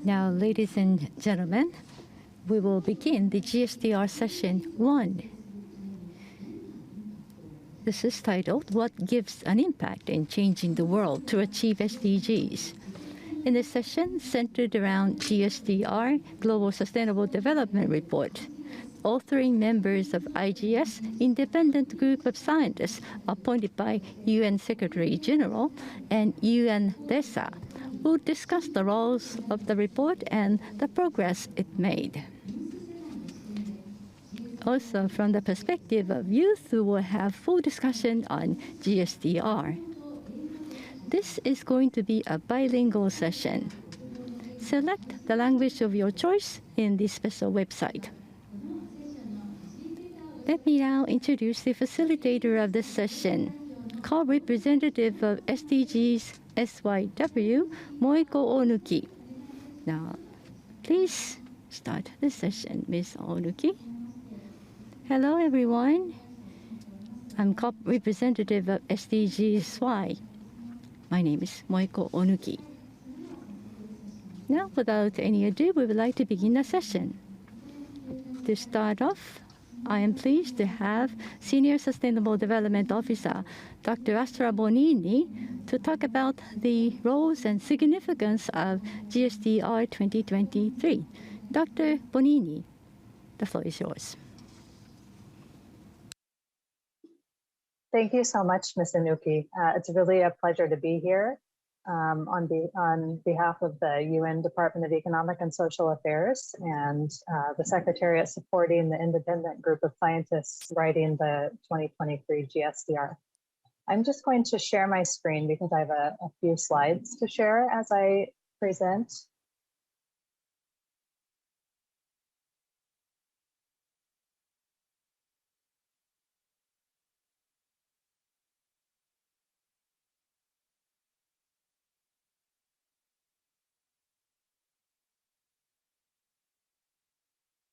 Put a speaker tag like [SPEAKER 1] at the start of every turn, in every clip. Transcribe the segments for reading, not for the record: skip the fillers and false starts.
[SPEAKER 1] Now, ladies and gentlemen, we will begin the Gsdr session 1. This is titled, What Gives an Impact in Changing the World to Achieve SDGs? In this session, centered around Gsdr, Global Sustainable Development Report, authoring members of IGS, independent group of scientists appointed by UN Secretary General and Gsdr, will discuss the roles of the report and the progress it made. Also, from the perspective of youth, we will have full discussion on Gsdr. This is going to be a bilingual session. Select the language of your choice in the special website. Let me now introduce the facilitator of this session, co-representative of SDGs SYW, Moiko Onuki. Now, please start the session, Ms. Onuki. Hello, everyone. I'm co-representative of SDGs Y. My name is Moiko Onuki. Now, without any ado, we would like to begin the session. To start off, I am pleased to have Senior Sustainable Development Officer, Dr. Astra Bonini, to talk about the roles and significance of Gsdr 2023. Dr. Bonini, the floor is yours.
[SPEAKER 2] Thank you so much, Ms. Inuki. It's really a pleasure to be here on behalf of the UN Department of Economic and Social Affairs and the Secretariat supporting the independent group of scientists writing the 2023 Gsdr. I'm just going to share my screen because I have a few slides to share as I present.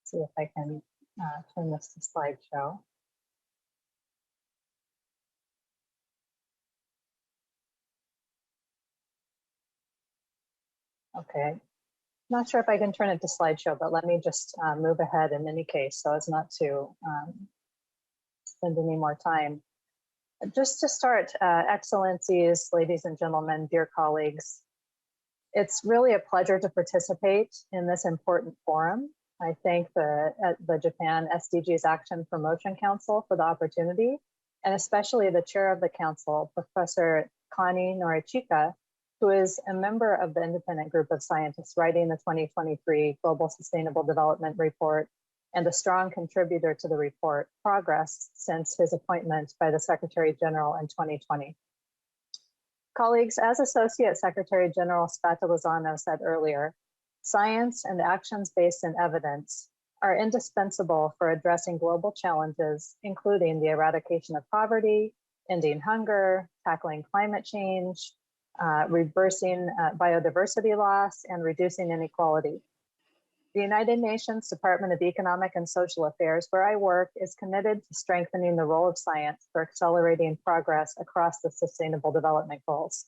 [SPEAKER 2] See if I can turn this to slideshow. Okay, not sure if I can turn it to slideshow, but let me just move ahead in any case so as not to spend any more time. Just to start, excellencies, ladies and gentlemen, dear colleagues, it's really a pleasure to participate in this important forum. I thank the Japan SDGs Action Promotion Council for the opportunity, and especially the chair of the council, Professor Connie Norichika, who is a member of the independent group of scientists writing the 2023 Global Sustainable Development Report and a strong contributor to the report progress since his appointment by the Secretary General in 2020. Colleagues, as Associate Secretary General Spata Lozano said earlier, science and actions based in evidence are indispensable for addressing global challenges, including the eradication of poverty, ending hunger, tackling climate change, reversing biodiversity loss, and reducing inequality. The United Nations Department of Economic and Social Affairs, where I work, is committed to strengthening the role of science for accelerating progress across the Sustainable Development Goals.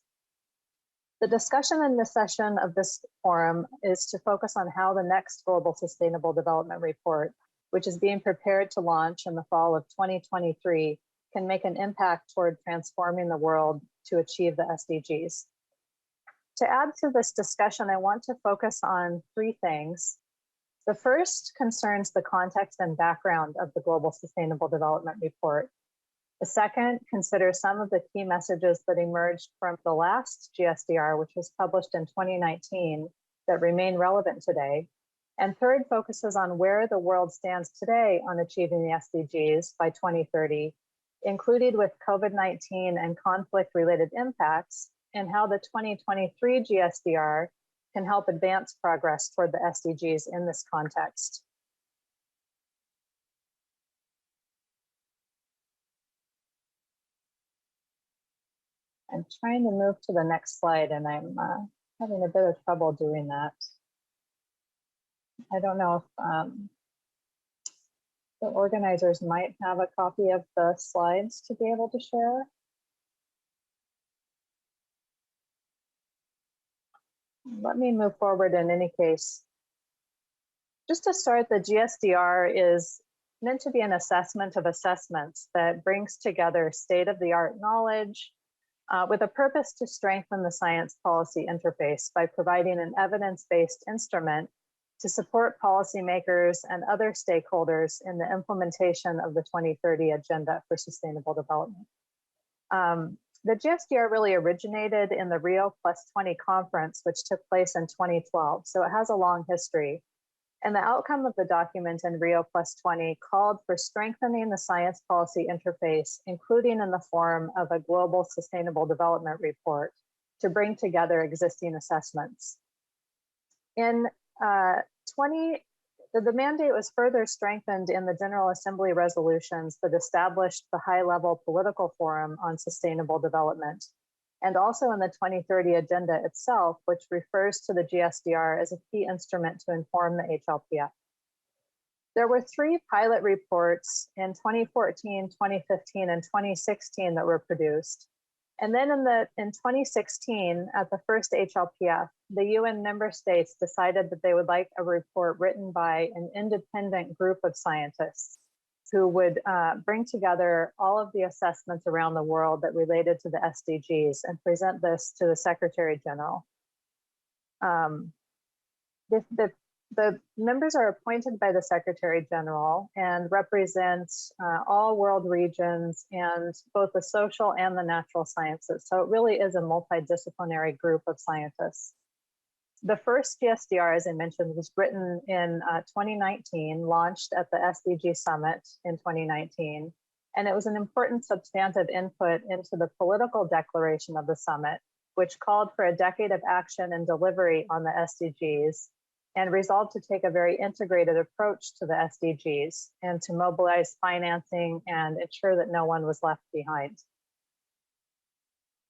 [SPEAKER 2] The discussion in this session of this forum is to focus on how the next Global Sustainable Development Report, which is being prepared to launch in the fall of 2023, can make an impact toward transforming the world to achieve the SDGs. To add to this discussion, I want to focus on three things. The first concerns the context and background of the Global Sustainable Development Report. The second considers some of the key messages that emerged from the last Gsdr, which was published in 2019, that remain relevant today. And third focuses on where the world stands today on achieving the SDGs by 2030, included with COVID-19 and conflict-related impacts, and how the 2023 Gsdr can help advance progress toward the SDGs in this context. I'm trying to move to the next slide and I'm having a bit of trouble doing that. I don't know if the organizers might have a copy of the slides to be able to share. let me move forward in any case. Just to start, the Gsdr is meant to be an assessment of assessments that brings together state-of-the-art knowledge with a purpose to strengthen the science policy interface by providing an evidence-based instrument to support policymakers and other stakeholders in the implementation of the 2030 Agenda for Sustainable Development. The Gsdr really originated in the Rio +20 conference, which took place in 2012, so it has a long history. And the outcome of the document in Rio +20 called for strengthening the science policy interface, including in the form of a global sustainable development report to bring together existing assessments. In the mandate was further strengthened in the General Assembly resolutions that established the high-level political forum on sustainable development, and also in the 2030 Agenda itself, which refers to the Gsdr as a key instrument to inform the HLPF. There were 3 pilot reports in 2014, 2015, and 2016 that were produced. And then in 2016, at the first HLPF, the UN member states decided that they would like a report written by an independent group of scientists who would bring together all of the assessments around the world that related to the SDGs and present this to the Secretary General. The members are appointed by the Secretary General and represent all world regions and both the social and the natural sciences. So it really is a multidisciplinary group of scientists. The first Gsdr, as I mentioned, was written in 2019, launched at the SDG Summit in 2019, and it was an important substantive input into the political declaration of the summit, which called for a decade of action and delivery on the SDGs, and resolved to take a very integrated approach to the SDGs and to mobilize financing and ensure that no one was left behind.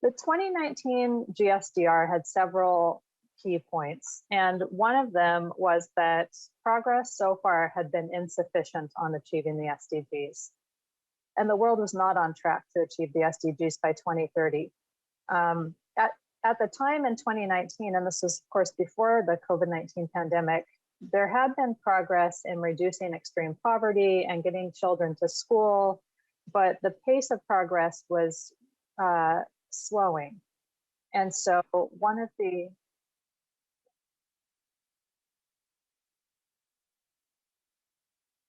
[SPEAKER 2] The 2019 Gsdr had several key points, and one of them was that progress so far had been insufficient on achieving the SDGs, and the world was not on track to achieve the SDGs by 2030. At the time in 2019, and this is of course before the COVID-19 pandemic, there had been progress in reducing extreme poverty and getting children to school, but the pace of progress was slowing. And so one of the,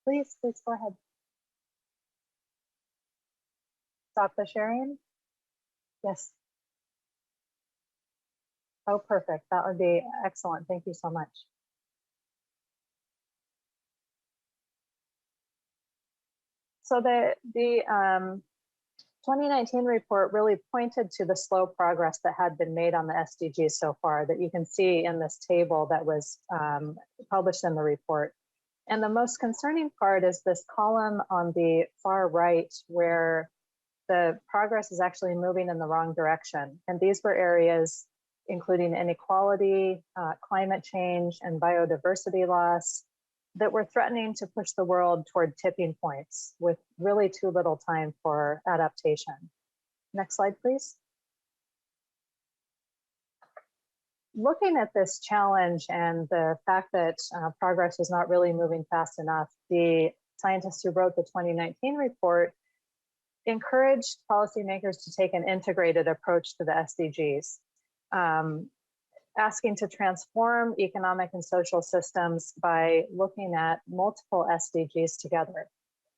[SPEAKER 2] please go ahead. Stop the sharing? Yes. Oh, perfect. That would be excellent. Thank you so much. So the 2019 report really pointed to the slow progress that had been made on the SDGs so far that you can see in this table that was published in the report. And the most concerning part is this column on the far right where the progress is actually moving in the wrong direction. And these were areas including inequality, climate change, and biodiversity loss that were threatening to push the world toward tipping points with really too little time for adaptation. Next slide, please. Looking at this challenge and the fact that progress was not really moving fast enough, the scientists who wrote the 2019 report encouraged policymakers to take an integrated approach to the SDGs. Asking to transform economic and social systems by looking at multiple SDGs together.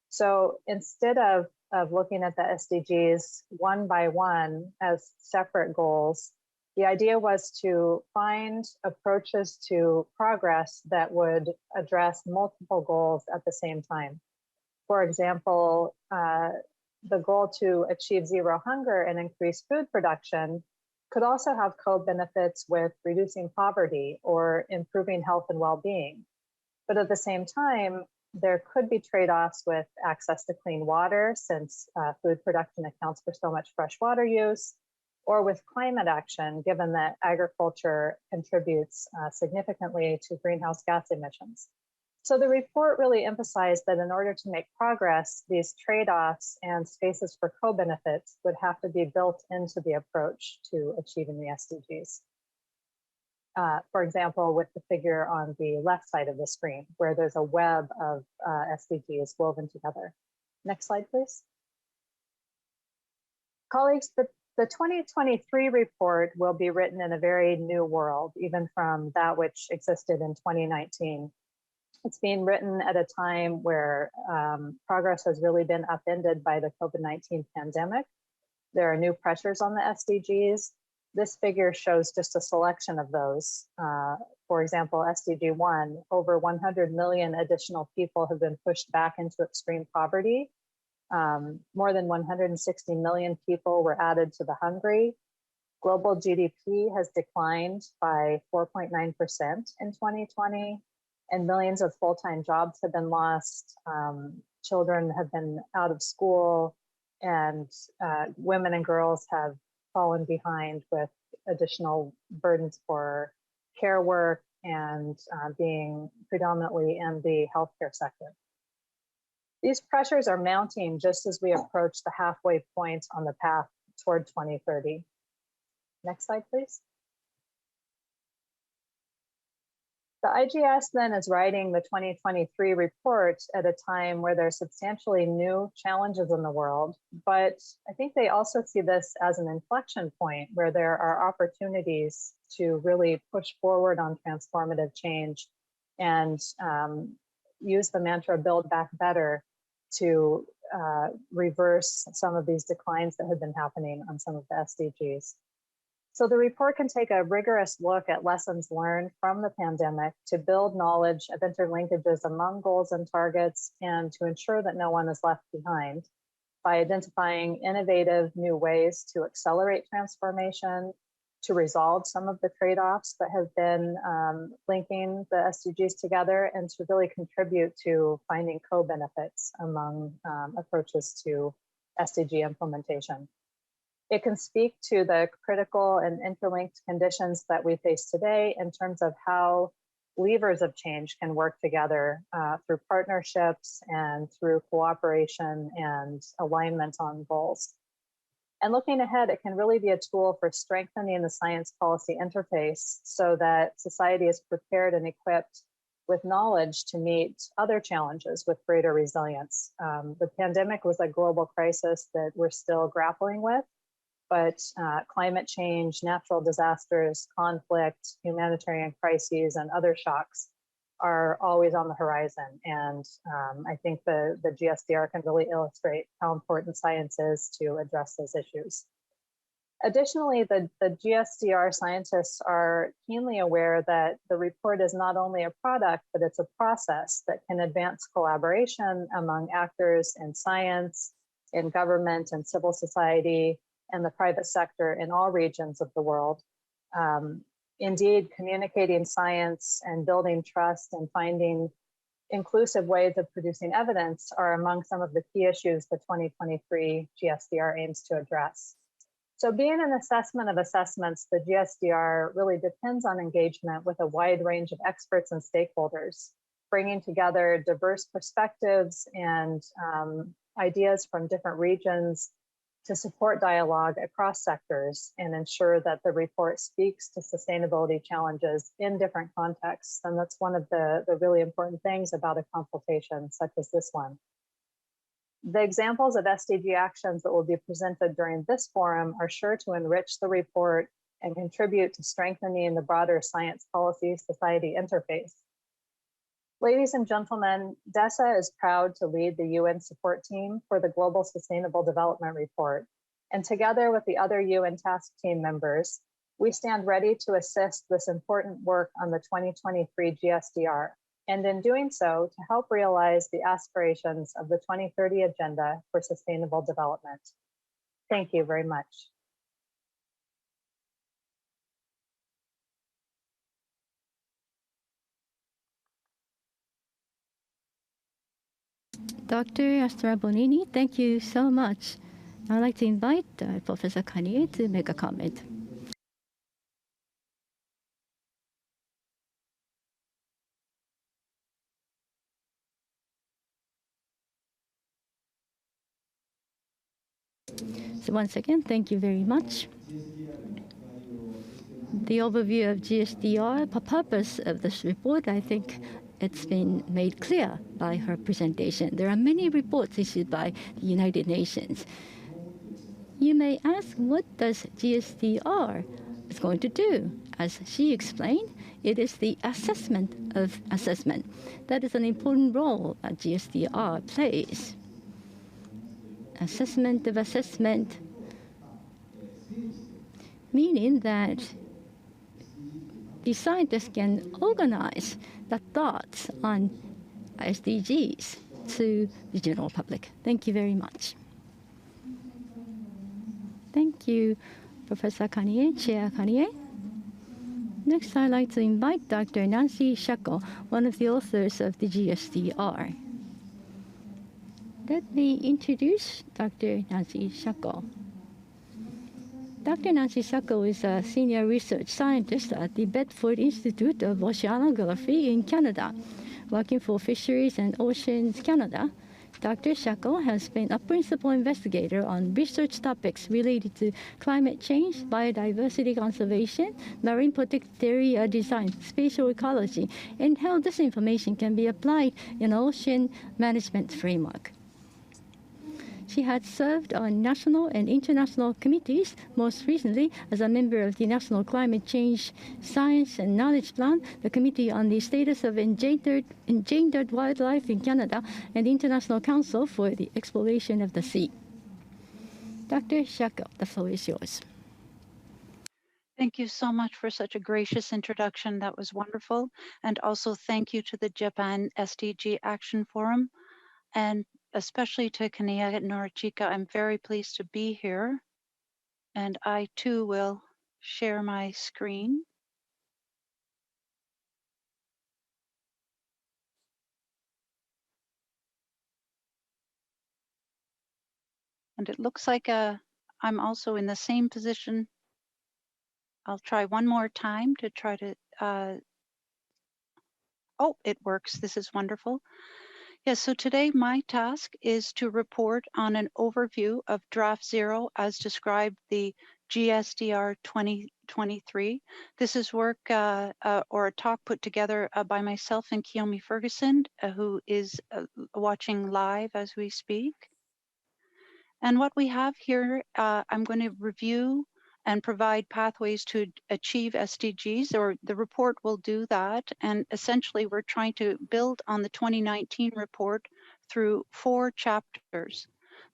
[SPEAKER 2] So instead of looking at the SDGs one by one as separate goals, the idea was to find approaches to progress that would address multiple goals at the same time. For example, the goal to achieve zero hunger and increase food production could also have co-benefits with reducing poverty or improving health and well-being. But at the same time, there could be trade-offs with access to clean water, since food production accounts for so much fresh water use, or with climate action, given that agriculture contributes significantly to greenhouse gas emissions. So the report really emphasized that in order to make progress, these trade-offs and spaces for co-benefits would have to be built into the approach to achieving the SDGs. for example, with the figure on the left side of the screen, where there's a web of SDGs woven together. Next slide, please. Colleagues, the 2023 report will be written in a very new world, even from that which existed in 2019. It's being written at a time where progress has really been upended by the COVID-19 pandemic. There are new pressures on the SDGs. This figure shows just a selection of those. For example, SDG 1, over 100 million additional people have been pushed back into extreme poverty. More than 160 million people were added to the hungry. Global GDP has declined by 4.9% in 2020, and millions of full-time jobs have been lost. Children have been out of school, and women and girls have fallen behind with additional burdens for care work and being predominantly in the healthcare sector. These pressures are mounting just as we approach the halfway point on the path toward 2030. Next slide, please. The IGS then is writing the 2023 report at a time where there's substantially new challenges in the world, but I think they also see this as an inflection point where there are opportunities to really push forward on transformative change and use the mantra "Build Back Better" to reverse some of these declines that have been happening on some of the SDGs. So the report can take a rigorous look at lessons learned from the pandemic to build knowledge of interlinkages among goals and targets and to ensure that no one is left behind by identifying innovative new ways to accelerate transformation, to resolve some of the trade-offs that have been linking the SDGs together, and to really contribute to finding co-benefits among approaches to SDG implementation. It can speak to the critical and interlinked conditions that we face today in terms of how levers of change can work together through partnerships and through cooperation and alignment on goals. And looking ahead, it can really be a tool for strengthening the science policy interface so that society is prepared and equipped with knowledge to meet other challenges with greater resilience. The pandemic was a global crisis that we're still grappling with, but climate change, natural disasters, conflict, humanitarian crises, and other shocks are always on the horizon. And I think the Gsdr can really illustrate how important science is to address those issues. Additionally, the Gsdr scientists are keenly aware that the report is not only a product, but it's a process that can advance collaboration among actors in science, in government and civil society, and the private sector in all regions of the world. Indeed, communicating science and building trust and finding inclusive ways of producing evidence are among some of the key issues the 2023 Gsdr aims to address. So being an assessment of assessments, the Gsdr really depends on engagement with a wide range of experts and stakeholders, bringing together diverse perspectives and ideas from different regions to support dialogue across sectors and ensure that the report speaks to sustainability challenges in different contexts. And that's one of the really important things about a consultation such as this one. The examples of SDG actions that will be presented during this forum are sure to enrich the report and contribute to strengthening the broader science policy society interface. Ladies and gentlemen, DESA is proud to lead the UN support team for the Global Sustainable Development Report. And together with the other UN task team members, we stand ready to assist this important work on the 2023 Gsdr. And in doing so, to help realize the aspirations of the 2030 Agenda for Sustainable Development. Thank you very much.
[SPEAKER 1] Dr. Astra Bonini, thank you so much. I'd like to invite Professor Kanye to make a comment. So once again, thank you very much. the overview of Gsdr, the purpose of this report, I think it's been made clear by her presentation. There are many reports issued by the United Nations. You may ask, what does Gsdr is going to do? As she explained, it is the assessment of assessment. That is an important role that Gsdr plays. Assessment of assessment, meaning that the scientists can organize the thoughts on SDGs to the general public. Thank you very much. Thank you, Professor Kanye, Chair Kanye. Next, I'd like to invite Dr. Nancy Shaco, one of the authors of the Gsdr. Let me introduce Dr. Nancy Shaco. Dr. Nancy Shaco is a senior research scientist at the Bedford Institute of Oceanography in Canada, working for Fisheries and Oceans Canada. Dr. Shaco has been a principal investigator on research topics related to climate change, biodiversity conservation, marine protected area design, spatial ecology, and how this information can be applied in an ocean management framework. She had served on national and international committees, most recently as a member of the National Climate Change Science and Knowledge Plan, the Committee on the Status of Endangered Wildlife in Canada, and the International Council for the Exploration of the Sea. Dr. Shaco, the floor is yours.
[SPEAKER 3] Thank you so much for such a gracious introduction. That was wonderful. And also thank you to the Japan SDG Action Forum, and especially to Kania Norachika. I'm very pleased to be here. And I too will share my screen. And it looks like I'm also in the same position. I'll try one more time to try to, oh, it works. This is wonderful. Yes, so today my task is to report on an overview of Draft 0 as described the Gsdr 2023. This is work or a talk put together by myself and Kiyomi Ferguson, who is watching live as we speak. And what we have here, I'm going to review and provide pathways to achieve SDGs, or the report will do that. And essentially, we're trying to build on the 2019 report through 4 chapters.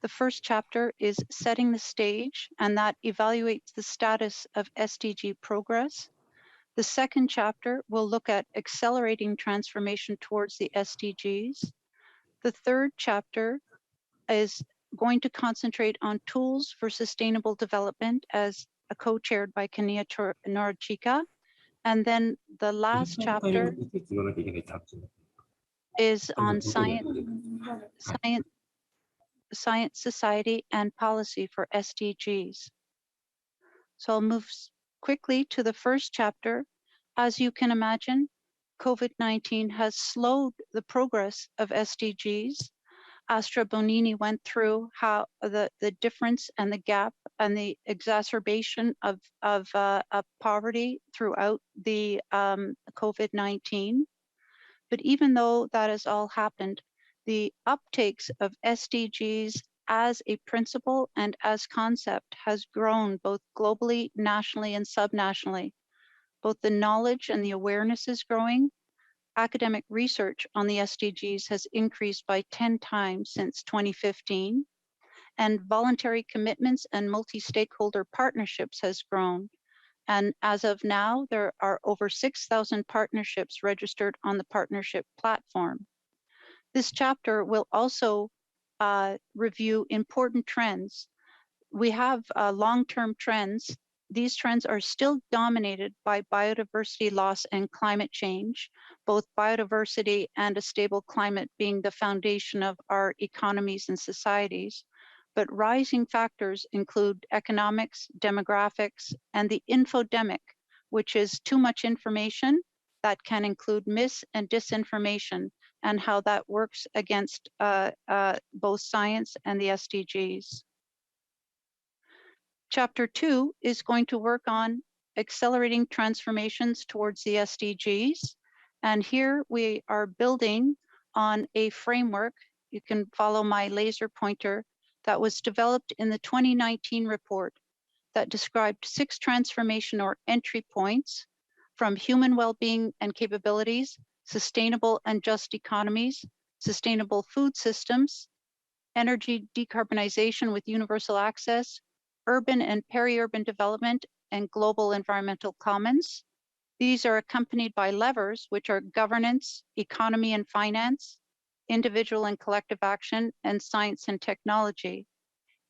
[SPEAKER 3] The first chapter is setting the stage, and that evaluates the status of SDG progress. The second chapter will look at accelerating transformation towards the SDGs. The third chapter is going to concentrate on tools for sustainable development as co-chaired by Kania Norachika. And then the last chapter is on science, society, and policy for SDGs. So I'll move quickly to the first chapter. As you can imagine, COVID-19 has slowed the progress of SDGs. Astra Bonini went through how the difference and the gap and the exacerbation of poverty throughout the COVID-19. But even though that has all happened, the uptakes of SDGs as a principle and as concept has grown both globally, nationally, and subnationally. Both the knowledge and the awareness is growing. Academic research on the SDGs has increased by 10 times since 2015, and voluntary commitments and multi-stakeholder partnerships has grown. And as of now, there are over 6,000 partnerships registered on the partnership platform. This chapter will also review important trends. We have long-term trends. These trends are still dominated by biodiversity loss and climate change, both biodiversity and a stable climate being the foundation of our economies and societies. But rising factors include economics, demographics, and the infodemic, which is too much information that can include mis and disinformation, and how that works against both science and the SDGs. Chapter 2 is going to work on accelerating transformations towards the SDGs. And here we are building on a framework. You can follow my laser pointer that was developed in the 2019 report that described 6 transformation or entry points from human well-being and capabilities, sustainable and just economies, sustainable food systems, energy decarbonization with universal access, urban and peri-urban development, and global environmental commons. These are accompanied by levers, which are governance, economy and finance, individual and collective action, and science and technology.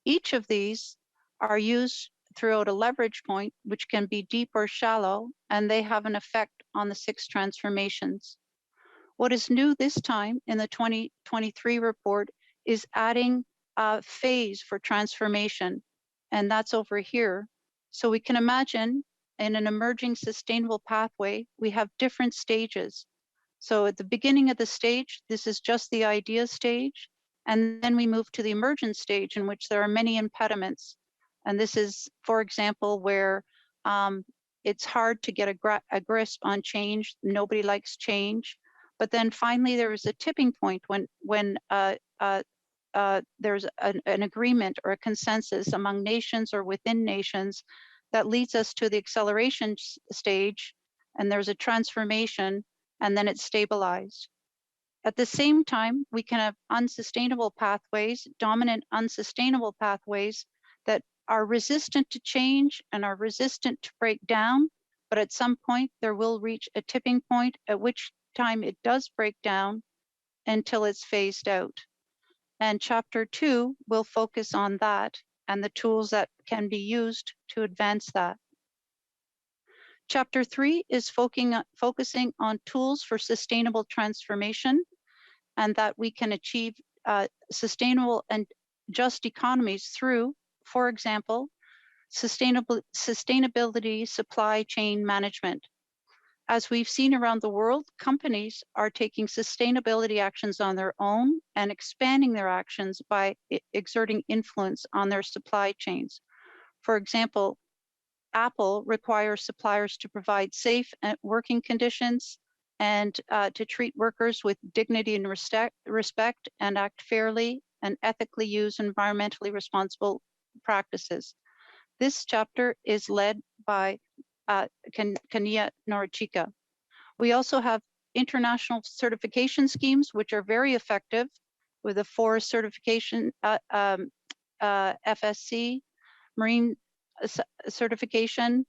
[SPEAKER 3] Each of these are used throughout a leverage point, which can be deep or shallow, and they have an effect on the 6 transformations. What is new this time in the 2023 report is adding a phase for transformation, and that's over here. So we can imagine in an emerging sustainable pathway, we have different stages. So at the beginning of the stage, this is just the idea stage, and then we move to the emergent stage in which there are many impediments. And this is, for example, where it's hard to get a grasp on change. Nobody likes change. But then finally, there is a tipping point when there's an agreement or a consensus among nations or within nations that leads us to the acceleration stage, and there's a transformation, and then it's stabilized. At the same time, we can have unsustainable pathways, dominant unsustainable pathways that are resistant to change and are resistant to break down, but at some point there will reach a tipping point at which time it does break down until it's phased out. And chapter 2 will focus on that and the tools that can be used to advance that. Chapter 3 is focusing on tools for sustainable transformation, and that we can achieve sustainable and just economies through, for example, sustainability supply chain management. As we've seen around the world, companies are taking sustainability actions on their own and expanding their actions by exerting influence on their supply chains. For example, Apple requires suppliers to provide safe working conditions and to treat workers with dignity and respect and act fairly and ethically use environmentally responsible practices. This chapter is led by Kania Norichika. We also have international certification schemes, which are very effective with a forest certification, FSC, marine certification,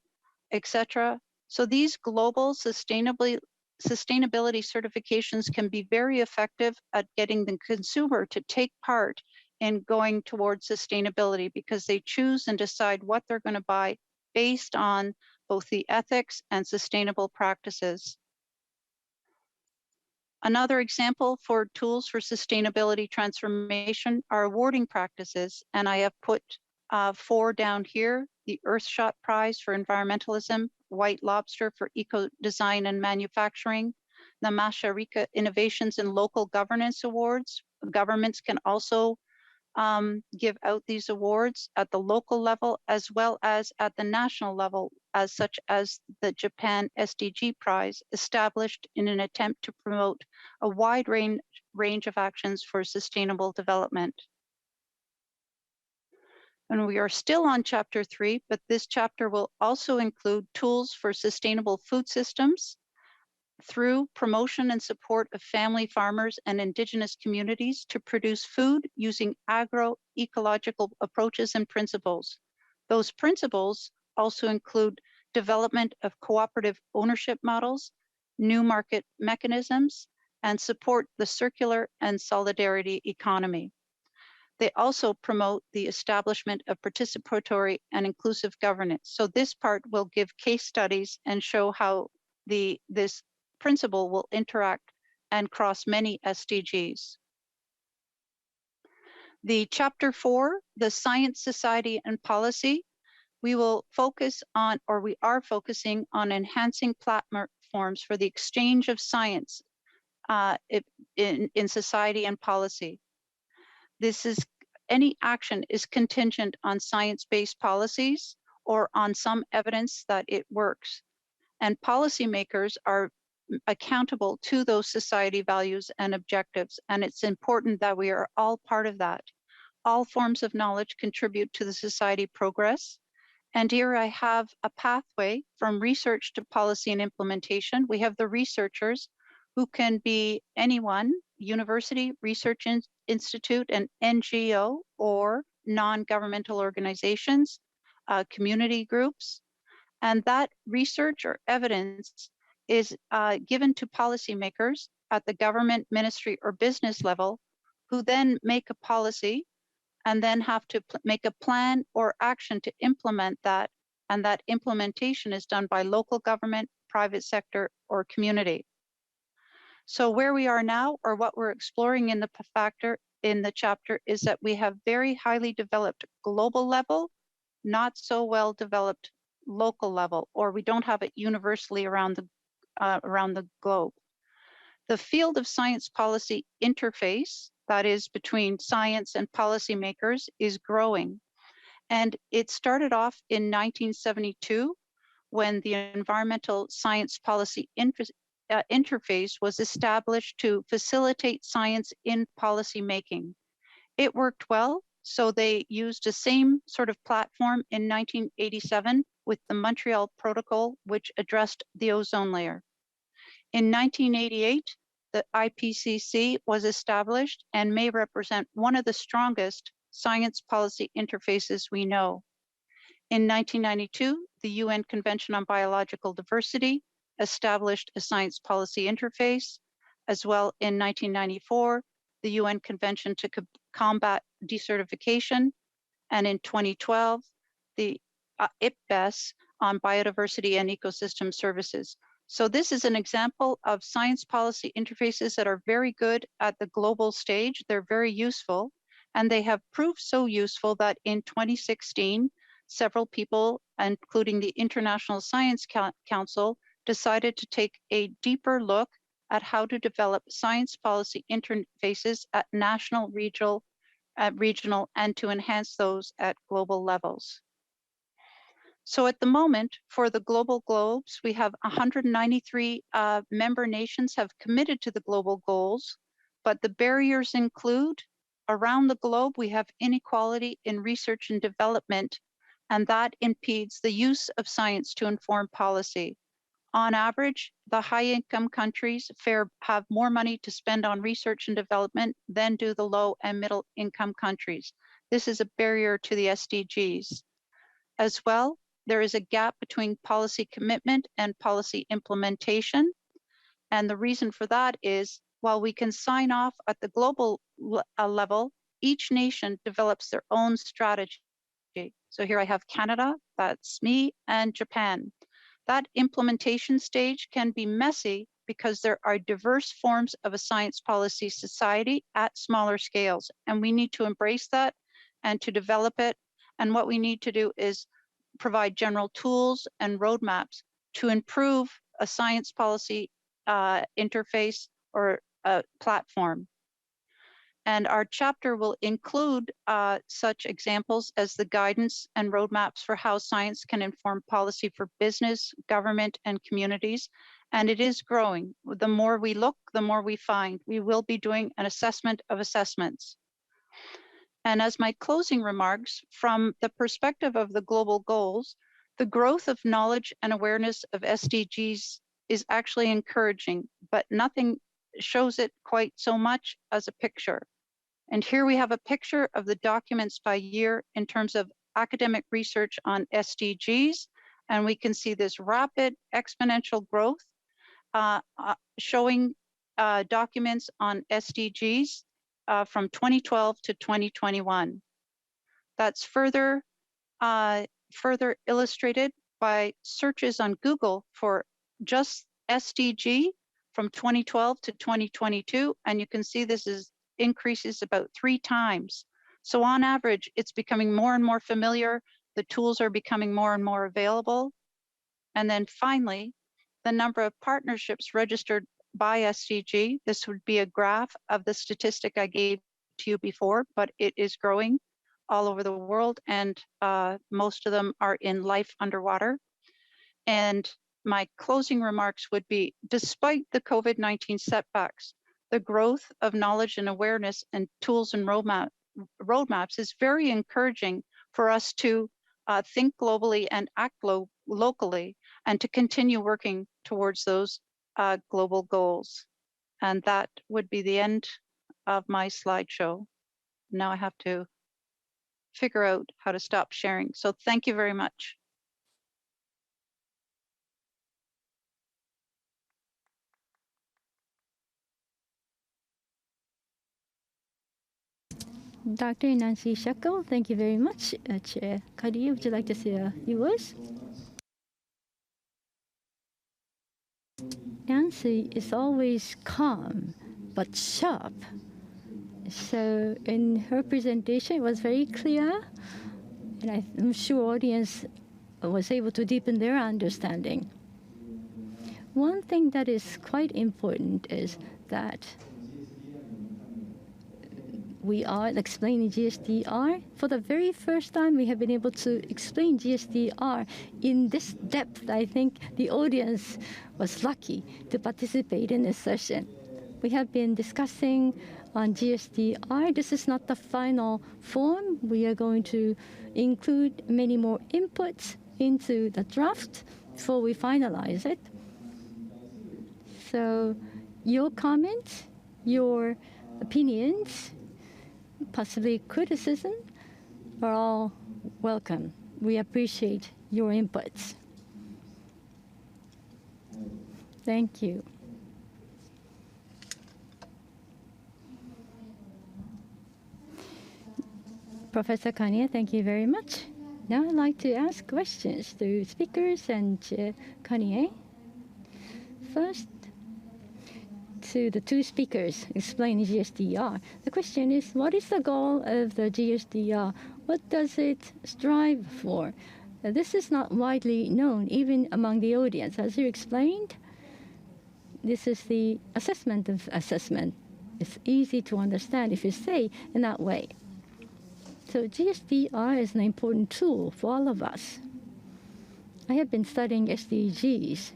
[SPEAKER 3] etc. So these global sustainability certifications can be very effective at getting the consumer to take part in going towards sustainability, because they choose and decide what they're going to buy based on both the ethics and sustainable practices. Another example for tools for sustainability transformation are awarding practices, and I have put 4 down here: the Earthshot Prize for Environmentalism, White Lobster for Eco-Design and Manufacturing, the Masharika Innovations in Local Governance Awards. Governments can also give out these awards at the local level as well as at the national level, as such as the Japan SDG Prize, established in an attempt to promote a wide range of actions for sustainable development. And we are still on chapter 3, but this chapter will also include tools for sustainable food systems through promotion and support of family farmers and indigenous communities to produce food using agroecological approaches and principles. Those principles also include development of cooperative ownership models, new market mechanisms, and support the circular and solidarity economy. They also promote the establishment of participatory and inclusive governance. So this part will give case studies and show how this principle will interact and cross many SDGs. The chapter 4, the science, society, and policy, we will focus on, or we are focusing on, enhancing platforms for the exchange of science in society and policy. Any action is contingent on science-based policies or on some evidence that it works. And policymakers are accountable to those society values and objectives. And it's important that we are all part of that. All forms of knowledge contribute to the society progress. And here I have a pathway from research to policy and implementation. We have the researchers who can be anyone, university, research institute, an NGO, or non-governmental organizations, community groups. And that research or evidence is given to policymakers at the government, ministry, or business level, who then make a policy and then have to make a plan or action to implement that. And that implementation is done by local government, private sector, or community. So where we are now, or what we're exploring in the chapter, is that we have very highly developed global level, not so well developed local level, or we don't have it universally around the globe. The field of science policy interface, that is between science and policymakers, is growing. And it started off in 1972 when the Environmental Science Policy Interface was established to facilitate science in policy making. It worked well, so they used the same sort of platform in 1987 with the Montreal Protocol, which addressed the ozone layer. In 1988, the IPCC was established and may represent one of the strongest science policy interfaces we know. In 1992, the UN Convention on Biological Diversity established a science policy interface. As well, in 1994, the UN Convention to Combat Desertification, and in 2012, the IPBES on Biodiversity and Ecosystem Services. So this is an example of science policy interfaces that are very good at the global stage. They're very useful, and they have proved so useful that in 2016, several people, including the International Science Council, decided to take a deeper look at how to develop science policy interfaces at national, regional, and to enhance those at global levels. So at the moment, for the global globes, we have 193 member nations have committed to the global goals, but the barriers include, around the globe, we have inequality in research and development, and that impedes the use of science to inform policy. On average, the high-income countries have more money to spend on research and development than do the low and middle-income countries. This is a barrier to the SDGs. As well, there is a gap between policy commitment and policy implementation. And the reason for that is, while we can sign off at the global level, each nation develops their own strategy. So here I have Canada, that's me, and Japan. That implementation stage can be messy because there are diverse forms of a science policy society at smaller scales, and we need to embrace that and to develop it. And what we need to do is provide general tools and roadmaps to improve a science policy interface or a platform. And our chapter will include such examples as the guidance and roadmaps for how science can inform policy for business, government, and communities. And it is growing. The more we look, the more we find. We will be doing an assessment of assessments. And as my closing remarks, from the perspective of the global goals, the growth of knowledge and awareness of SDGs is actually encouraging, but nothing shows it quite so much as a picture. And here we have a picture of the documents by year in terms of academic research on SDGs. And we can see this rapid exponential growth showing documents on SDGs from 2012 to 2021. That's further illustrated by searches on Google for just SDG from 2012 to 2022. And you can see this increases about 3 times. So on average, it's becoming more and more familiar. The tools are becoming more and more available. And then finally, the number of partnerships registered by SDG. This would be a graph of the statistic I gave to you before, but it is growing. all over the world, and most of them are in life underwater. And my closing remarks would be, despite the COVID-19 setbacks, the growth of knowledge and awareness and tools and roadmaps is very encouraging for us to think globally and act locally, and to continue working towards those global goals. And that would be the end of my slideshow. Now I have to figure out how to stop sharing. So thank you very much.
[SPEAKER 1] Dr. Nancy Shaco, thank you very much. Chair Kadi, would you like to say a few words? Nancy is always calm but sharp. So in her presentation, it was very clear, and I'm sure audience was able to deepen their understanding. One thing that is quite important is that we are explaining Gsdr. For the very first time, we have been able to explain Gsdr in this depth. I think the audience was lucky to participate in this session. We have been discussing on Gsdr. This is not the final form. We are going to include many more inputs into the draft before we finalize it. So your comments, your opinions, possibly criticism, are all welcome. We appreciate your inputs. Thank you. Professor Kanye, thank you very much. Now I'd like to ask questions to speakers and Kanye. First, to the two speakers explaining Gsdr. The question is, what is the goal of the Gsdr? What does it strive for? This is not widely known, even among the audience. As you explained, this is the assessment of assessment. It's easy to understand if you say in that way. So Gsdr is an important tool for all of us. I have been studying SDGs.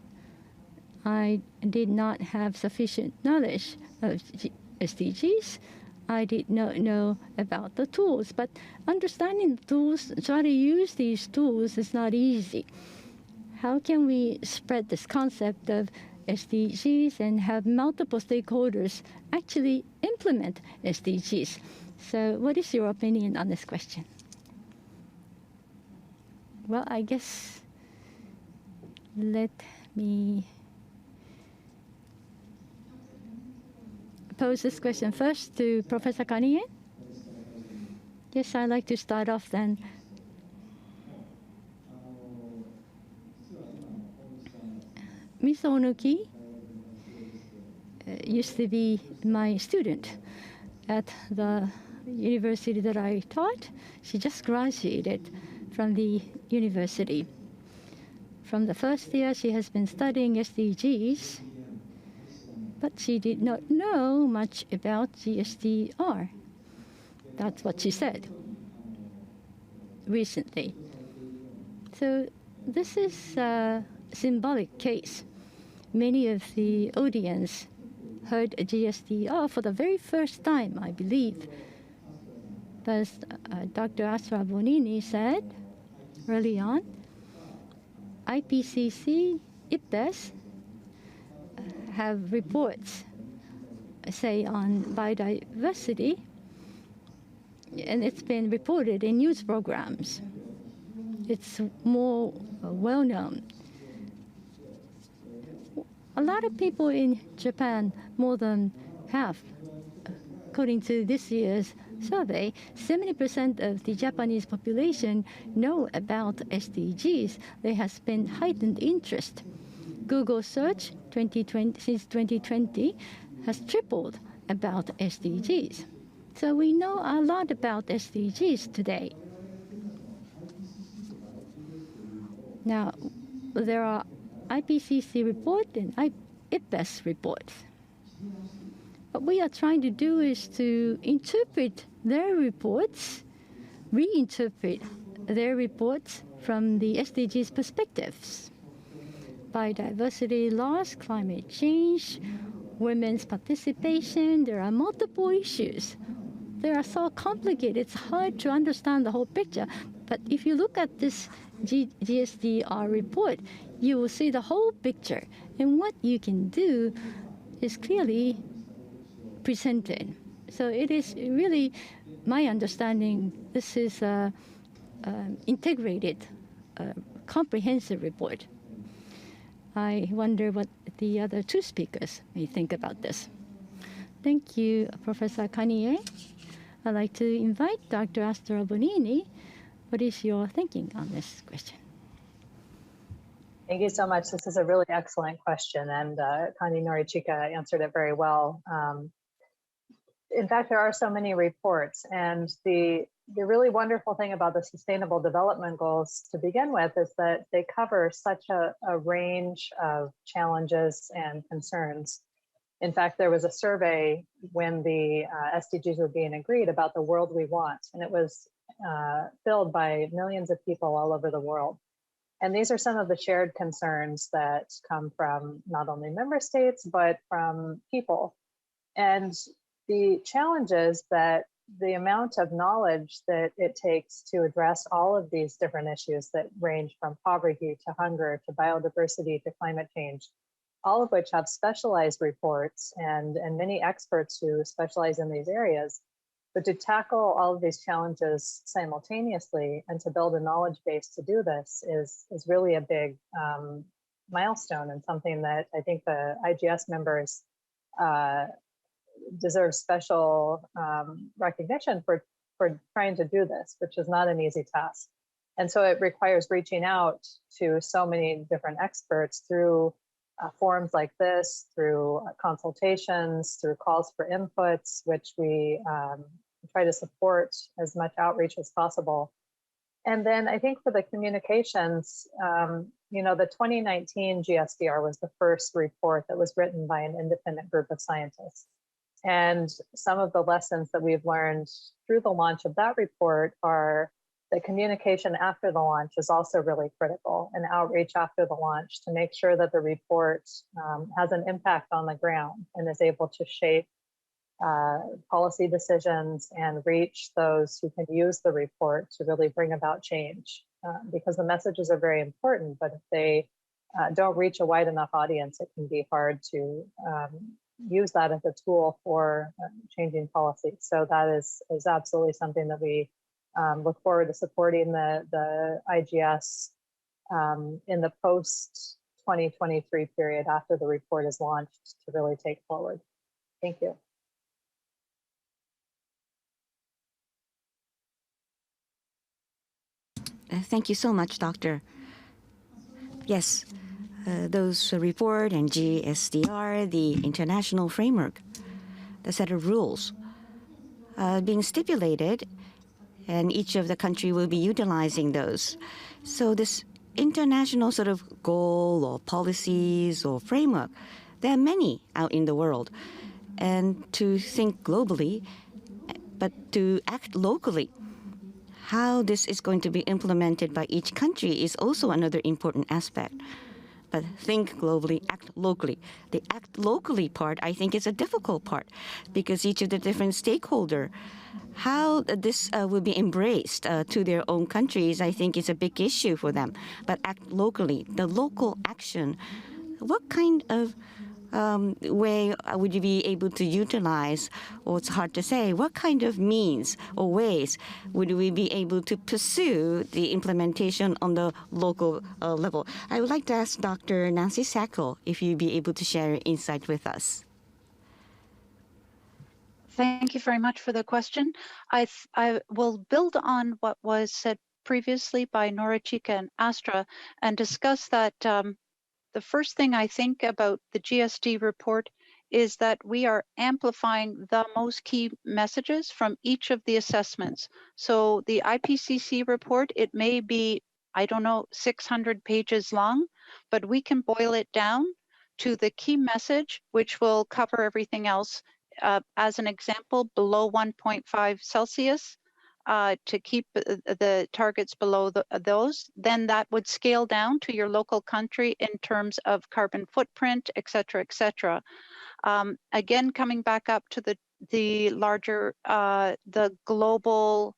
[SPEAKER 1] I did not have sufficient knowledge of SDGs. I did not know about the tools, but understanding the tools, try to use these tools is not easy. How can we spread this concept of SDGs and have multiple stakeholders actually implement SDGs? So what is your opinion on this question? Well, I guess let me pose this question first to Professor Kanye. Yes, I'd like to start off then. Ms. Onuki used to be my student at the university that I taught. She just graduated from the university. From the first year, she has been studying SDGs, but she did not know much about Gsdr. That's what she said recently. So this is a symbolic case. Many of the audience heard Gsdr for the very first time, I believe. As Dr. Asra Bonini said early on, IPCC, IPBES, have reports, say, on biodiversity, and it's been reported in news programs. It's more well-known. A lot of people in Japan, more than half, according to this year's survey, 70% of the Japanese population know about SDGs. There has been heightened interest. Google search since 2020 has tripled about SDGs. So we know a lot about SDGs today. Now, there are IPCC report and IPBES reports. What we are trying to do is to interpret their reports reinterpret their reports from the SDGs perspectives. Biodiversity loss, climate change, women's participation, there are multiple issues. They are so complicated, it's hard to understand the whole picture. But if you look at this Gsdr report, you will see the whole picture. And what you can do is clearly presented. So it is really my understanding, this is an integrated, comprehensive report. I wonder what the other two speakers may think about this. Thank you, Professor Kanye. I'd like to invite Dr. Astra Bonini. What is your thinking on this question?
[SPEAKER 2] Thank you so much. This is a really excellent question, and Kanye Norichika answered it very well. In fact, there are so many reports, and the really wonderful thing about the Sustainable Development Goals to begin with is that they cover such a range of challenges and concerns. In fact, there was a survey when the SDGs were being agreed about the world we want, and it was filled by millions of people all over the world. And these are some of the shared concerns that come from not only member states, but from people. And the challenge is that the amount of knowledge that it takes to address all of these different issues that range from poverty to hunger to biodiversity to climate change, all of which have specialized reports and many experts who specialize in these areas. But to tackle all of these challenges simultaneously and to build a knowledge base to do this is really a big milestone, and something that I think the IGS members deserve special recognition for trying to do this, which is not an easy task. And so it requires reaching out to so many different experts through forums like this, through consultations, through calls for inputs, which we try to support as much outreach as possible. And then I think for the communications, you know, the 2019 Gsdr was the first report that was written by an independent group of scientists. And some of the lessons that we've learned through the launch of that report are that communication after the launch is also really critical, and outreach after the launch to make sure that the report has an impact on the ground and is able to shape policy decisions and reach those who can use the report to really bring about change. Because the messages are very important, but if they don't reach a wide enough audience, it can be hard to use that as a tool for changing policy. So that is absolutely something that we look forward to supporting the IGS in the post-2023 period after the report is launched to really take forward. Thank you.
[SPEAKER 4] Thank you so much, Doctor. Yes, those report and Gsdr, the international framework, the set of rules being stipulated, and each of the country will be utilizing those. So this international sort of goal or policies or framework, there are many out in the world. And to think globally, but to act locally, how this is going to be implemented by each country is also another important aspect. But think globally, act locally. The act locally part, I think, is a difficult part because each of the different stakeholders, how this will be embraced to their own countries, I think is a big issue for them. But act locally, the local action, what kind of way would you be able to utilize, or it's hard to say, what kind of means or ways would we be able to pursue the implementation on the local level? I would like to ask Dr. Nancy Shaco if you'd be able to share your insight with us.
[SPEAKER 3] Thank you very much for the question. I will build on what was said previously by Norichika and Astra and discuss that the first thing I think about the GSD report is that we are amplifying the most key messages from each of the assessments. So the IPCC report, it may be, I don't know, 600 pages long, but we can boil it down to the key message, which will cover everything else. As an example, below 1.5 Celsius, to keep the targets below those, then that would scale down to your local country in terms of carbon footprint, et cetera, et cetera. Again, coming back up to the larger, the global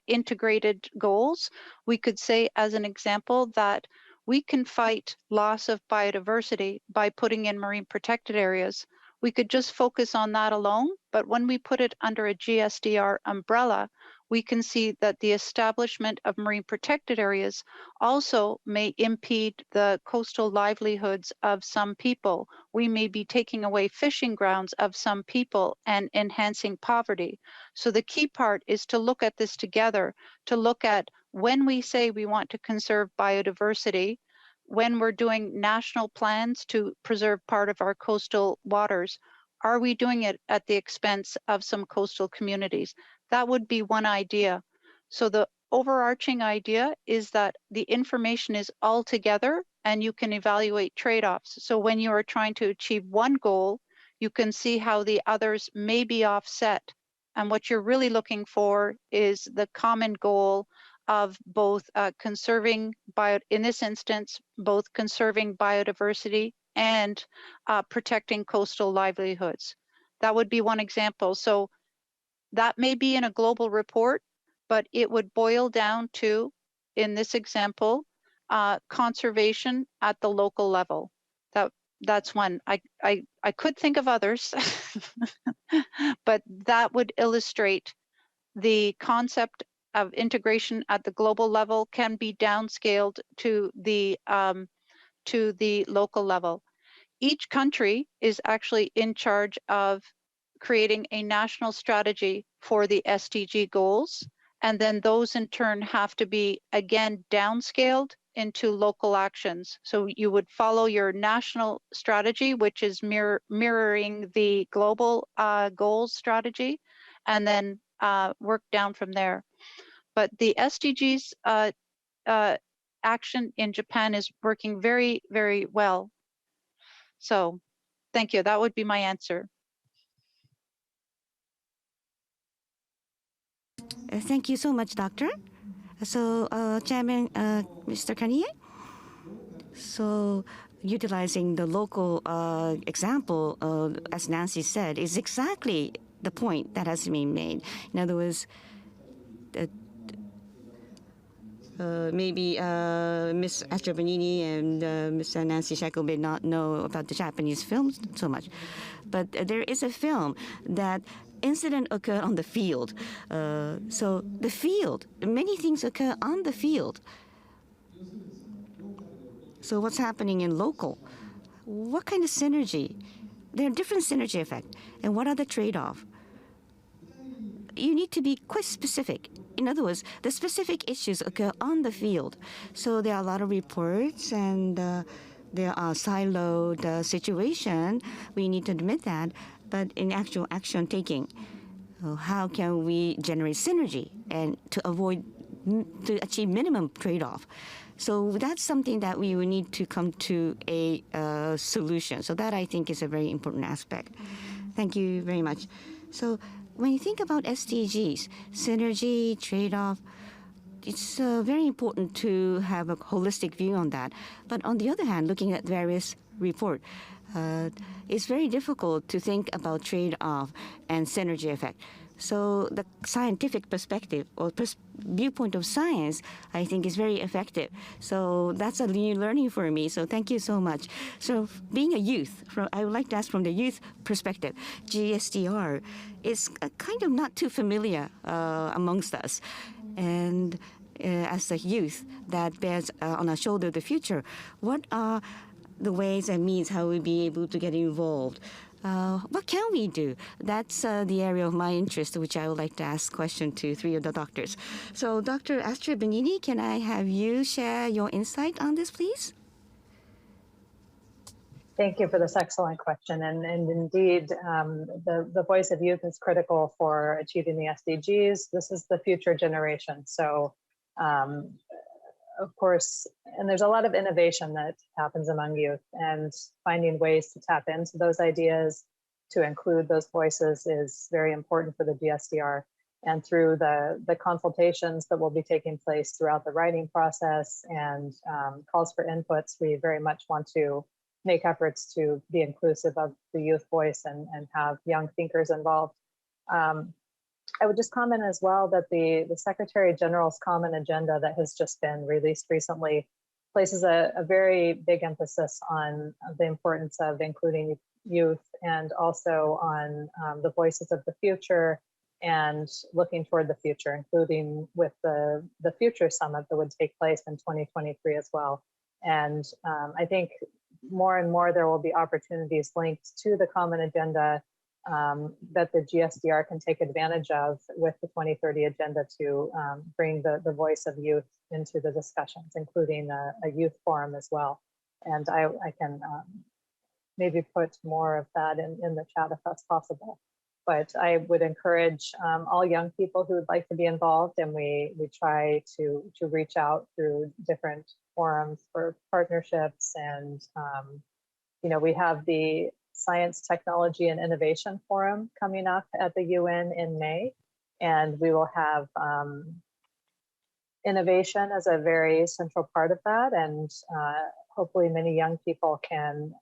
[SPEAKER 3] integrated goals, we could say as an example that we can fight loss of biodiversity by putting in marine protected areas. We could just focus on that alone, but when we put it under a Gsdr umbrella, we can see that the establishment of marine protected areas also may impede the coastal livelihoods of some people. We may be taking away fishing grounds of some people and enhancing poverty. So the key part is to look at this together, to look at when we say we want to conserve biodiversity, when we're doing national plans to preserve part of our coastal waters, are we doing it at the expense of some coastal communities? That would be one idea. So the overarching idea is that the information is all together and you can evaluate trade-offs. So when you are trying to achieve one goal, you can see how the others may be offset. And what you're really looking for is the common goal of both conserving, in this instance, both conserving biodiversity and protecting coastal livelihoods. That would be one example. So that may be in a global report, but it would boil down to, in this example, conservation at the local level. That's one. I could think of others, but that would illustrate the concept of integration at the global level can be downscaled to the local level. Each country is actually in charge of creating a national strategy for the SDG goals, and then those in turn have to be again downscaled into local actions. So you would follow your national strategy, which is mirroring the global goals strategy, and then work down from there. But the SDGs action in Japan is working very, very well. So thank you. That would be my answer.
[SPEAKER 4] Thank you so much, Doctor. So, Chairman, Mr. Kanye. So, utilizing the local example, as Nancy said, is exactly the point that has been made. In other words, maybe Ms. Astrid Bonini and Mr. Nancy Shaco may not know about the Japanese films so much, but there is a film that incident occurred on the field. So the field, many things occur on the field. So what's happening in local? What kind of synergy? There are different synergy effects. And what are the trade-off? You need to be quite specific. In other words, the specific issues occur on the field. So there are a lot of reports and there are siloed situations. We need to admit that. But in actual action taking, how can we generate synergy and to achieve minimum trade-off? So that's something that we will need to come to a solution. So that I think is a very important aspect. Thank you very much. So when you think about SDGs, synergy, trade-off, it's very important to have a holistic view on that. But on the other hand, looking at various reports, it's very difficult to think about trade-off and synergy effect. So the scientific perspective or viewpoint of science, I think, is very effective. So that's a new learning for me. So thank you so much. So being a youth, I would like to ask from the youth perspective, Gsdr is kind of not too familiar amongst us. And as a youth that bears on our shoulder the future, what are the ways and means how we'll be able to get involved? What can we do? That's the area of my interest, which I would like to ask question to three of the doctors. So, Dr. Astrid Bonini, can I have you share your insight on this, please?
[SPEAKER 2] Thank you for this excellent question. And indeed, the voice of youth is critical for achieving the SDGs. This is the future generation. So, of course, and there's a lot of innovation that happens among youth, and finding ways to tap into those ideas, to include those voices is very important for the Gsdr. And through the consultations that will be taking place throughout the writing process and calls for inputs, we very much want to make efforts to be inclusive of the youth voice and have young thinkers involved. I would just comment as well that the Secretary General's Common Agenda that has just been released recently places a very big emphasis on the importance of including youth and also on the voices of the future and looking toward the future, including with the Future Summit that would take place in 2023 as well. And I think more and more there will be opportunities linked to the Common Agenda that the Gsdr can take advantage of with the 2030 Agenda to bring the voice of youth into the discussions, including a youth forum as well. And I can maybe put more of that in the chat if that's possible. But I would encourage all young people who would like to be involved, and we try to reach out through different forums for partnerships. And we have the Science, Technology, and Innovation Forum coming up at the UN in May, and we will have innovation as a very central part of that, and hopefully many young people can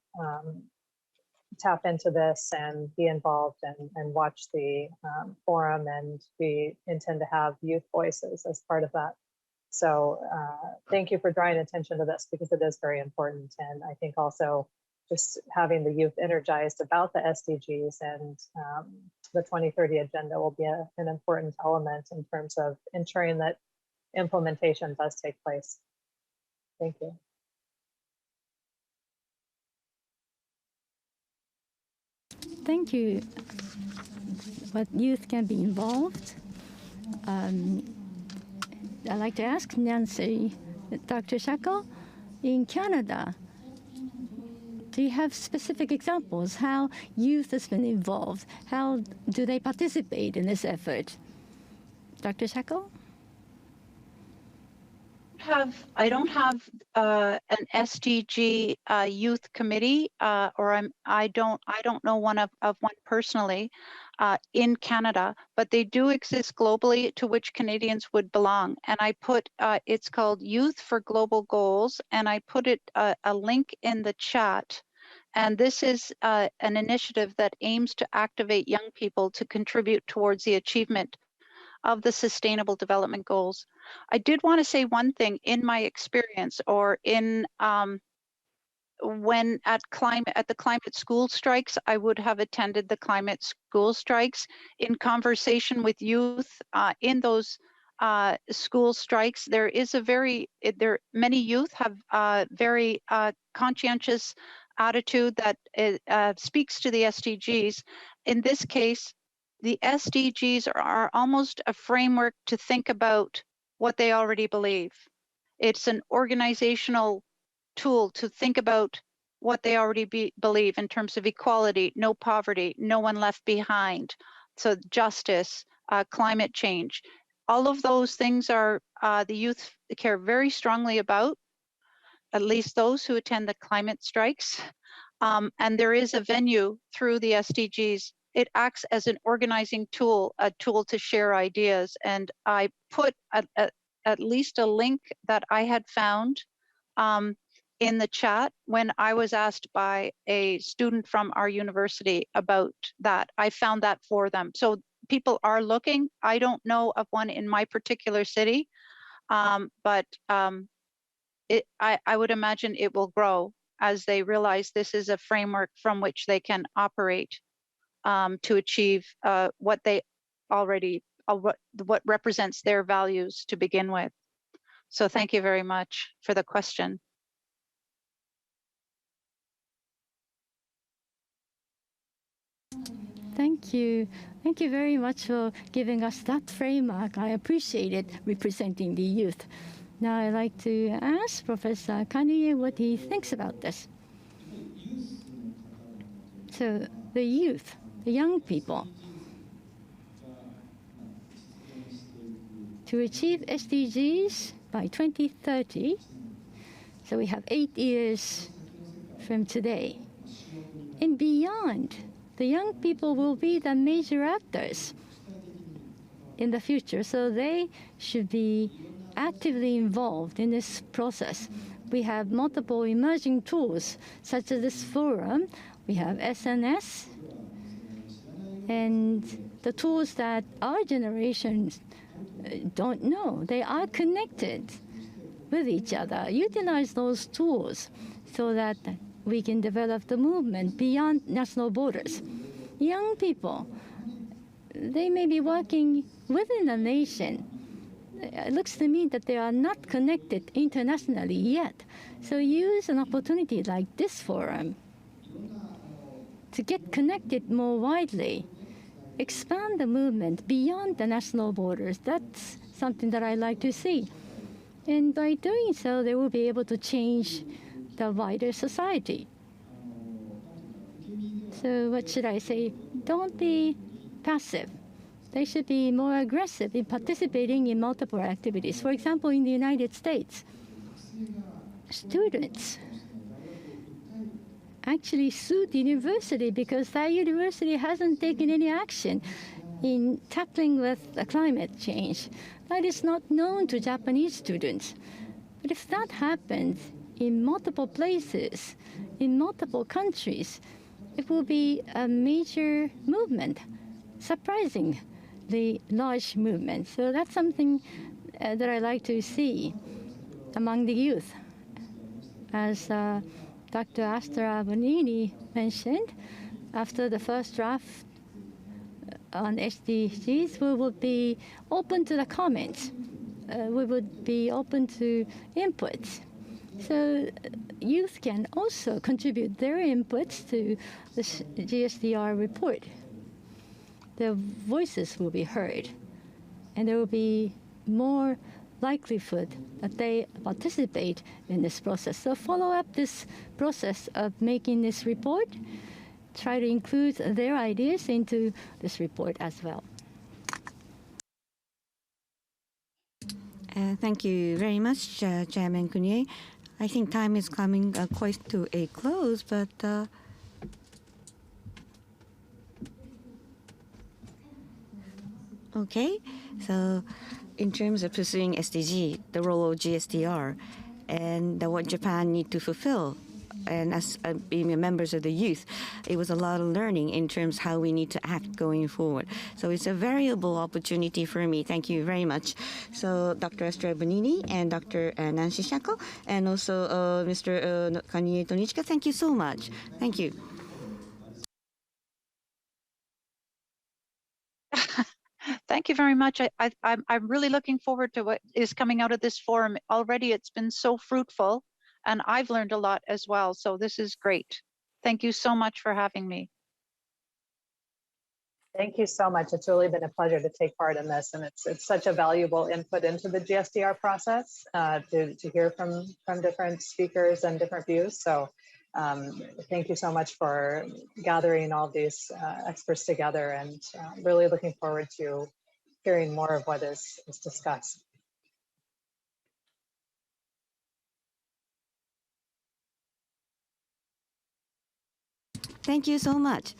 [SPEAKER 2] tap into this and be involved and watch the forum, and we intend to have youth voices as part of that. So thank you for drawing attention to this because it is very important, and I think also just having the youth energized about the SDGs and the 2030 Agenda will be an important element in terms of ensuring that implementation does take place. Thank you.
[SPEAKER 1] Thank you. But youth can be involved. I'd like to ask Nancy, Dr. Shaco, in Canada, do you have specific examples how youth has been involved? How do they participate in this effort? Dr. Shaco?
[SPEAKER 3] I don't have an SDG youth committee, or I don't know one of one personally in Canada, but they do exist globally to which Canadians would belong. And I put it's called Youth for Global Goals, and I put it a link in the chat. And this is an initiative that aims to activate young people to contribute towards the achievement of the Sustainable Development Goals. I did want to say one thing in my experience, or in when at the climate school strikes, I would have attended the climate school strikes. In conversation with youth in those school strikes, many youth have very conscientious attitude that speaks to the SDGs. In this case, the SDGs are almost a framework to think about what they already believe. It's an organizational tool to think about what they already believe in terms of equality, no poverty, no one left behind, so justice, climate change. All of those things are the youth care very strongly about, at least those who attend the climate strikes. And there is a venue through the SDGs. It acts as an organizing tool, a tool to share ideas. And I put at least a link that I had found in the chat when I was asked by a student from our university about that. I found that for them. So people are looking. I don't know of one in my particular city, but I would imagine it will grow as they realize this is a framework from which they can operate to achieve what they already, what represents their values to begin with. So thank you very much for the question.
[SPEAKER 1] Thank you. Thank you very much for giving us that framework. I appreciate it, representing the youth. Now I'd like to ask Professor Kanye what he thinks about this. So the youth, the young people, to achieve SDGs by 2030, so we have 8 years from today, and beyond, the young people will be the major actors in the future. So they should be actively involved in this process. We have multiple emerging tools, such as this forum. We have SNS, and the tools that our generation don't know. They are connected with each other. Utilize those tools so that we can develop the movement beyond national borders. Young people, they may be working within a nation. It looks to me that they are not connected internationally yet. So use an opportunity like this forum to get connected more widely. Expand the movement beyond the national borders. That's something that I like to see. And by doing so, they will be able to change the wider society. So what should I say? Don't be passive. They should be more aggressive in participating in multiple activities. For example, in the United States, students actually sued the university because that university hasn't taken any action in tackling with climate change. That is not known to Japanese students. But if that happens in multiple places, in multiple countries, it will be a major movement, surprisingly large movement. So that's something that I like to see among the youth. As Dr. Astra Bonini mentioned, after the first draft on SDGs, we will be open to the comments. We would be open to inputs. So youth can also contribute their inputs to the Gsdr report. Their voices will be heard, and there will be more likelihood that they participate in this process. So follow up this process of making this report. Try to include their ideas into this report as well.
[SPEAKER 4] Thank you very much, Chairman Kunye. I think time is coming quite to a close, but okay. So in terms of pursuing SDG, the role of Gsdr, and what Japan need to fulfill, and as being members of the youth, it was a lot of learning in terms how we need to act going forward. So it's a valuable opportunity for me. Thank you very much. So Dr. Astra Bonini and Dr. Nancy Shaco, and also Mr. Kanye Tonichika, thank you so much. Thank you.
[SPEAKER 3] Thank you very much. I'm really looking forward to what is coming out of this forum. Already it's been so fruitful, and I've learned a lot as well. So this is great. Thank you so much for having me.
[SPEAKER 2] Thank you so much. It's really been a pleasure to take part in this, and it's such a valuable input into the Gsdr process to hear from different speakers and different views. So thank you so much for gathering all these experts together, and really looking forward to hearing more of what is discussed.
[SPEAKER 4] Thank you so much.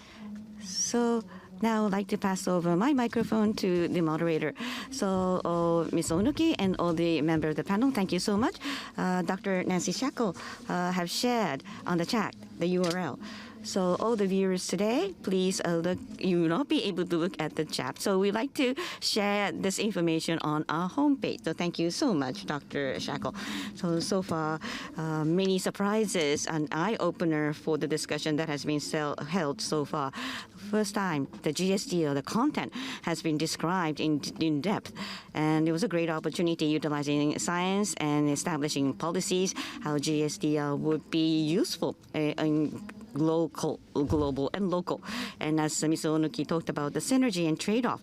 [SPEAKER 4] So now I'd like to pass over my microphone to the moderator. So Ms. Onuki and all the members of the panel, thank you so much. Dr. Nancy Shaco have shared on the chat the URL. So all the viewers today, please look. You will not be able to look at the chat. So we like to share this information on our homepage. So thank you so much, Dr. Shaco. So far, many surprises, an eye-opener for the discussion that has been held so far. First time, the Gsdr, the content has been described in depth. And it was a great opportunity utilizing science and establishing policies, how Gsdr would be useful in global and local. And as Ms. Onuki talked about the synergy and trade-off,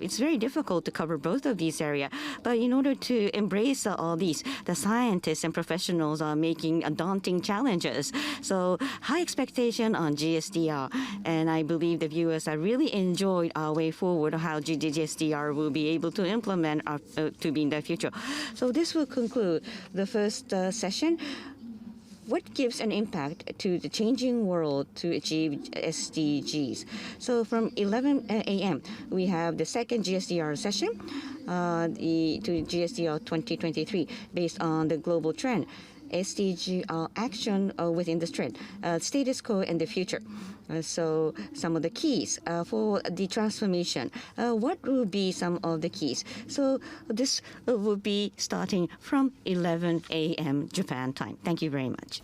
[SPEAKER 4] it's very difficult to cover both of these areas. But in order to embrace all these, the scientists and professionals are making daunting challenges. So high expectation on Gsdr, and I believe the viewers have really enjoyed our way forward, how Gsdr will be able to implement to be in the future. So this will conclude the first session what gives an impact to the changing world to achieve SDGs? So from 11 a.m., we have the second Gsdr session, to Gsdr 2023, based on the global trend. SDG action within the trend, status quo and the future. So some of the keys for the transformation. What will be some of the keys? So this will be starting from 11 a.m. Japan time. Thank you very much.